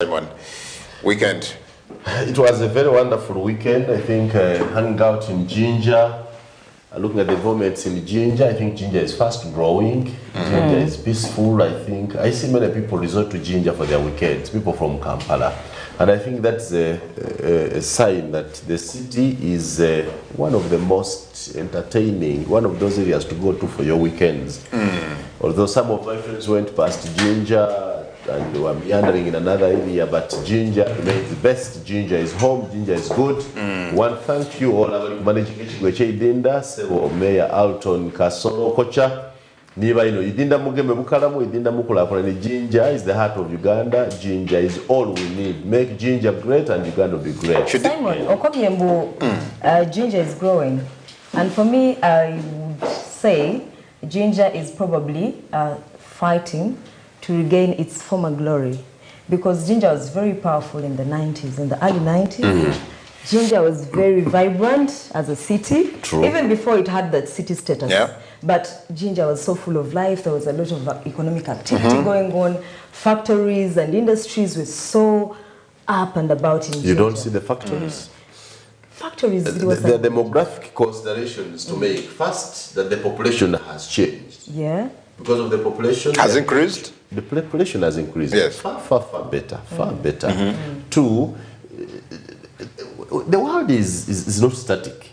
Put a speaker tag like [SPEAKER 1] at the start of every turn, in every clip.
[SPEAKER 1] Simon, weekend.
[SPEAKER 2] It was a very wonderful weekend. I think hanging out in ginger, looking at the developments in ginger. I think ginger is fast growing. Ginger is peaceful. I think I see many people resort to ginger for their weekends. People from Kampala, and I think that's a sign that the city is one of the most entertaining, one of those areas to go to for your weekends. Although some of my friends went past ginger and they were meandering in another area, but ginger remains the best. Ginger is home, ginger is good. One, thank you all. Managing Idinda, Sebo Mayor Alton Kasoro Kocha. Niba ino Idinda Mugeme Bukalamu, Idinda Mukula. Ginger is the heart of Uganda. Ginger is all we need. Make ginger great and Uganda will be great.
[SPEAKER 3] Simon, Okobiembu, ginger is growing. And for me, I would say ginger is probably fighting to regain its former glory, because ginger was very powerful in the 90s, in the early 90s. Ginger was very vibrant as a city, even before it had that city status. But ginger was so full of life. There was a lot of economic activity going on. Factories and industries were so up and about in ginger.
[SPEAKER 2] You don't see the factories?
[SPEAKER 3] Factories.
[SPEAKER 2] The demographic considerations to make. First, that the population has changed.
[SPEAKER 3] Yeah.
[SPEAKER 2] Because of the population
[SPEAKER 1] has increased.
[SPEAKER 2] The population has increased.
[SPEAKER 1] Yes.
[SPEAKER 2] Far better. Far better. Two, the world is not static.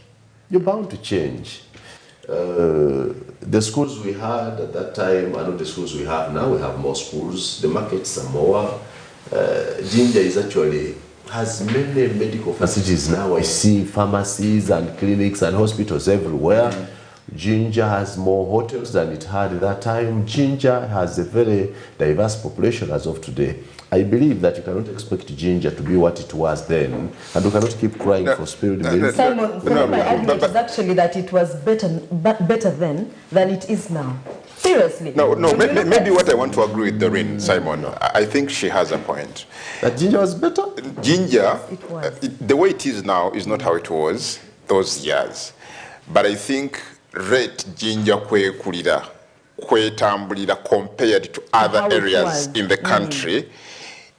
[SPEAKER 2] You're bound to change. The schools we had at that time are not the schools we have now. We have more schools. The markets are more. Ginger is actually has many medical facilities now. I see pharmacies and clinics and hospitals everywhere. Ginger has more hotels than it had at that time. Ginger has a very diverse population as of today. I believe that you cannot expect ginger to be what it was then, and we cannot keep crying for spilled milk.
[SPEAKER 3] Simon, my argument is actually that it was better then than it is now. Seriously.
[SPEAKER 1] Maybe what I want to agree with Doryn, Simon, I think she has a point.
[SPEAKER 2] That ginger was better?
[SPEAKER 1] Ginger, the way it is now is not how it was those years. But I think rate ginger kwekulira kwetambulira compared to other areas in the country,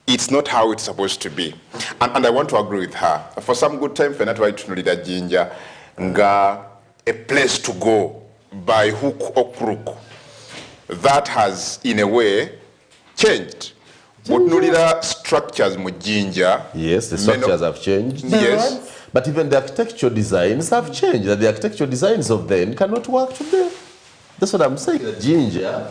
[SPEAKER 1] it's not how it's supposed to be. And I want to agree with her. For some good time, fenatwa itunulira ginger nga a place to go by hook or crook. That has, in a way, changed. But structures mu ginger.
[SPEAKER 2] Yes, the structures have changed.
[SPEAKER 1] Yes.
[SPEAKER 2] But even the architectural designs have changed. That the architectural designs of then cannot work today. That's what I'm saying. That ginger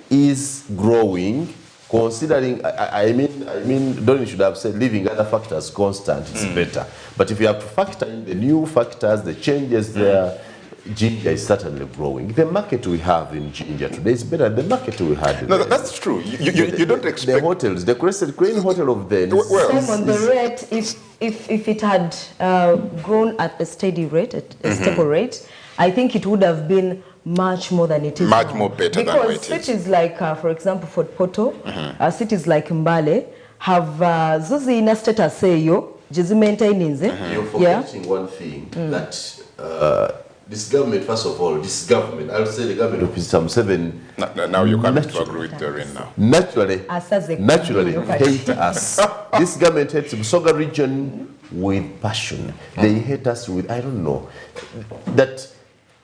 [SPEAKER 2] is growing, considering. I mean, Doryn should have said leaving other factors constant is better. But if you have to factor in the new factors, the changes there, ginger is certainly growing. The market we have in ginger today is better than the market we had.
[SPEAKER 1] No, that's true. You don't expect
[SPEAKER 2] the hotels, the Crescent Crane Hotel of then.
[SPEAKER 3] Simon, the rate, if it had grown at a steady rate, at a stable rate, I think it would have been much more than it is.
[SPEAKER 1] Much more better than what it is.
[SPEAKER 3] Because cities like, for example, Fort Porto, cities like Mbale have zuzi ina status seyo, jizi maintaining.
[SPEAKER 2] You're forgetting one thing that. This government, first of all, this government, I would say the government of some 7.
[SPEAKER 1] Now you come to agree with Doryn now.
[SPEAKER 2] Naturally hate us. This government hates the Busoga region with passion. They hate us with, I don't know, that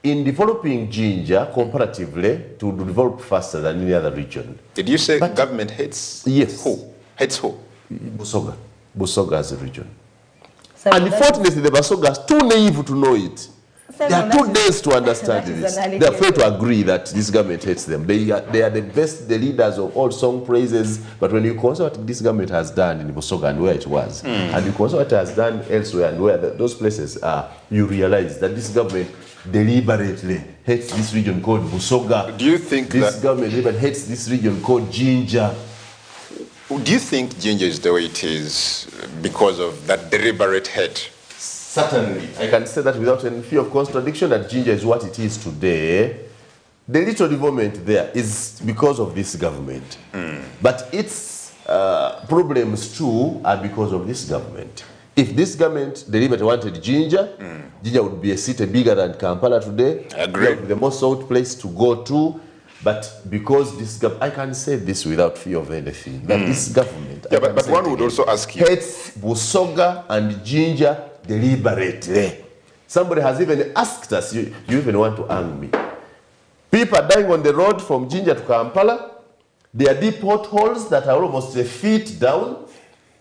[SPEAKER 2] in developing ginger comparatively to develop faster than any other region.
[SPEAKER 1] Did you say government hates?
[SPEAKER 2] Yes.
[SPEAKER 1] Who? Hates who?
[SPEAKER 2] Busoga as a region. Unfortunately, the Busoga are too naive to know it. They are too dense to understand this. They are afraid to agree that this government hates them. They are the best, the leaders of all song praises. But when you consider what this government has done in Busoga and where it was, and you consider what it has done elsewhere and where those places are, you realize that this government deliberately hates this region called Busoga.
[SPEAKER 1] Do you think
[SPEAKER 2] this government deliberately hates this region called ginger?
[SPEAKER 1] Do you think ginger is the way it is because of that deliberate hate?
[SPEAKER 2] Certainly, I can say that without any fear of contradiction, that ginger is what it is today. The little development there is because of this government. But its problems too are because of this government. If this government deliberately wanted ginger, ginger would be a city bigger than Kampala today.
[SPEAKER 1] I agree.
[SPEAKER 2] The most sought place to go to. But because this government, I can say this without fear of anything, that this government,
[SPEAKER 1] yeah, but one would also ask you,
[SPEAKER 2] hates Busoga and Ginger deliberately. Somebody has even asked us, you even want to hang me. People are dying on the road from Ginger to Kampala. There are deep potholes that are almost a feet down.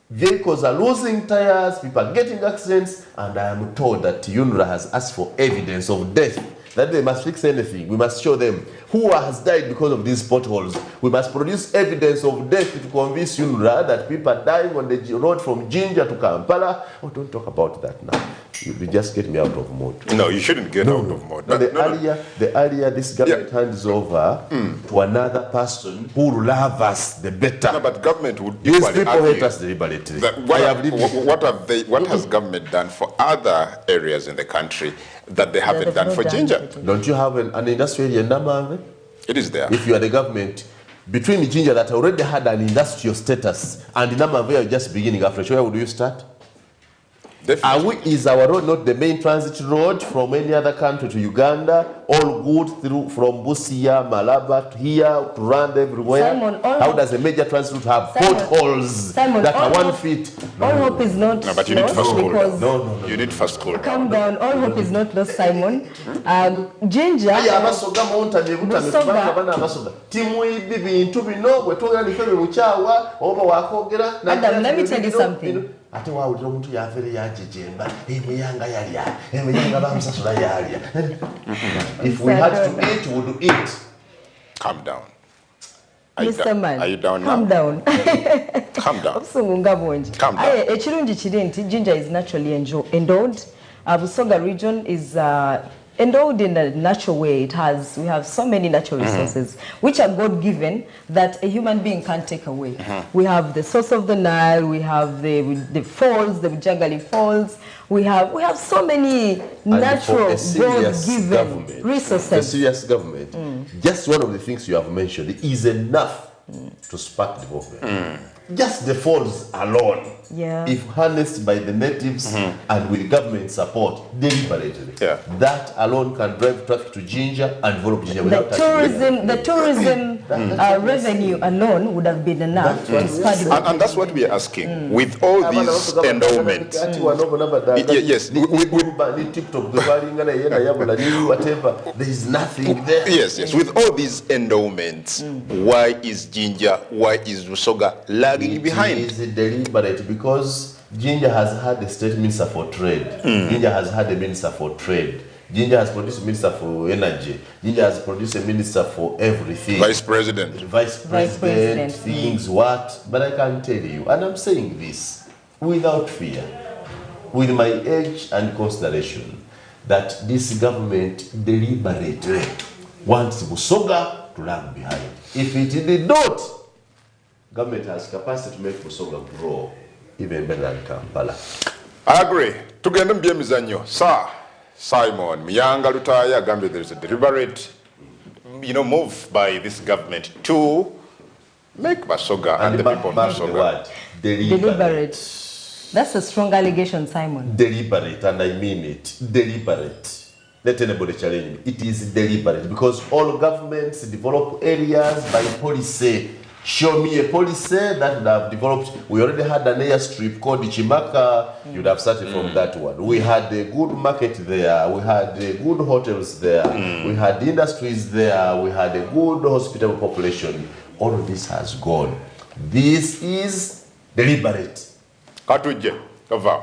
[SPEAKER 2] Vehicles are losing tires, people are getting accidents, and I am told that UNRWA has asked for evidence of death, that they must fix anything. We must show them who has died because of these potholes. We must produce evidence of death to convince UNRWA that people are dying on the road from Ginger to Kampala. Oh, don't talk about that now. You just get me out of mode.
[SPEAKER 1] No, you shouldn't get out of mode.
[SPEAKER 2] No, the earlier this government hands over to another person who will love us, the better.
[SPEAKER 1] No, but government would
[SPEAKER 2] These people hate us deliberately.
[SPEAKER 1] What has government done for other areas in the country that they haven't done for Ginger?
[SPEAKER 2] Don't you have an industrial area in Namave?
[SPEAKER 1] It is there.
[SPEAKER 2] If you are the government, between Ginger that already had an industrial status and Namave are just beginning afresh, where would you start? Is our road not the main transit road from any other country to Uganda? All good through from Busia, Malaba to here to run everywhere.
[SPEAKER 3] Simon,
[SPEAKER 2] how does a major transit route have potholes that are 1 feet?
[SPEAKER 3] All hope is not
[SPEAKER 1] no, but you need first cool down.
[SPEAKER 2] No.
[SPEAKER 1] You need first cool down.
[SPEAKER 3] Calm down. All hope is not lost, Simon. Ginger. Adam, let me tell you something.
[SPEAKER 2] If we had to eat, we would eat.
[SPEAKER 1] Calm down.
[SPEAKER 3] Mr. Man,
[SPEAKER 1] are you down now?
[SPEAKER 3] Calm down.
[SPEAKER 1] Calm down.
[SPEAKER 3] Calm down. Ginger is naturally endowed. Busoga region is endowed in a natural way. We have so many natural resources which are God-given that a human being can't take away. We have the source of the Nile, we have the falls, the Jagali Falls. We have so many natural God-given resources.
[SPEAKER 2] The serious government, just one of the things you have mentioned is enough to spark development. Just the falls alone, if harnessed by the natives and with government support deliberately, that alone can drive traffic to Ginger and develop Ginger without
[SPEAKER 3] the tourism revenue alone would have been enough to spur development.
[SPEAKER 1] And that's what we are asking. With all these endowments, yes,
[SPEAKER 2] there is nothing there.
[SPEAKER 1] Yes, with all these endowments, why is Ginger, why is Busoga lagging behind?
[SPEAKER 2] It is deliberate because Ginger has had a state minister for trade. Ginger has had a minister for trade. Ginger has produced a minister for energy. Ginger has produced a minister for everything.
[SPEAKER 1] Vice president.
[SPEAKER 2] Vice president, things what? But I can tell you, and I'm saying this without fear, with my age and consideration, that this government deliberately wants Busoga to lag behind. If it did not, government has capacity to make Busoga grow even better than Kampala.
[SPEAKER 1] I agree. Tugenda mbye mizanyo. Sir Simon Muyanga Lutaaya gambye there is a deliberate, move by this government to make Busoga and the people of Busoga.
[SPEAKER 2] Deliberate.
[SPEAKER 3] That's a strong allegation, Simon.
[SPEAKER 2] Deliberate, and I mean it. Deliberate. Let anybody challenge me. It is deliberate because all governments develop areas by policy. Show me a policy that would have developed. We already had an airstrip called Chimaka. You'd have started from that one. We had a good market there. We had good hotels there. We had industries there. We had a good hospitable population. All of this has gone. This is deliberate.
[SPEAKER 1] Katuje, Kava.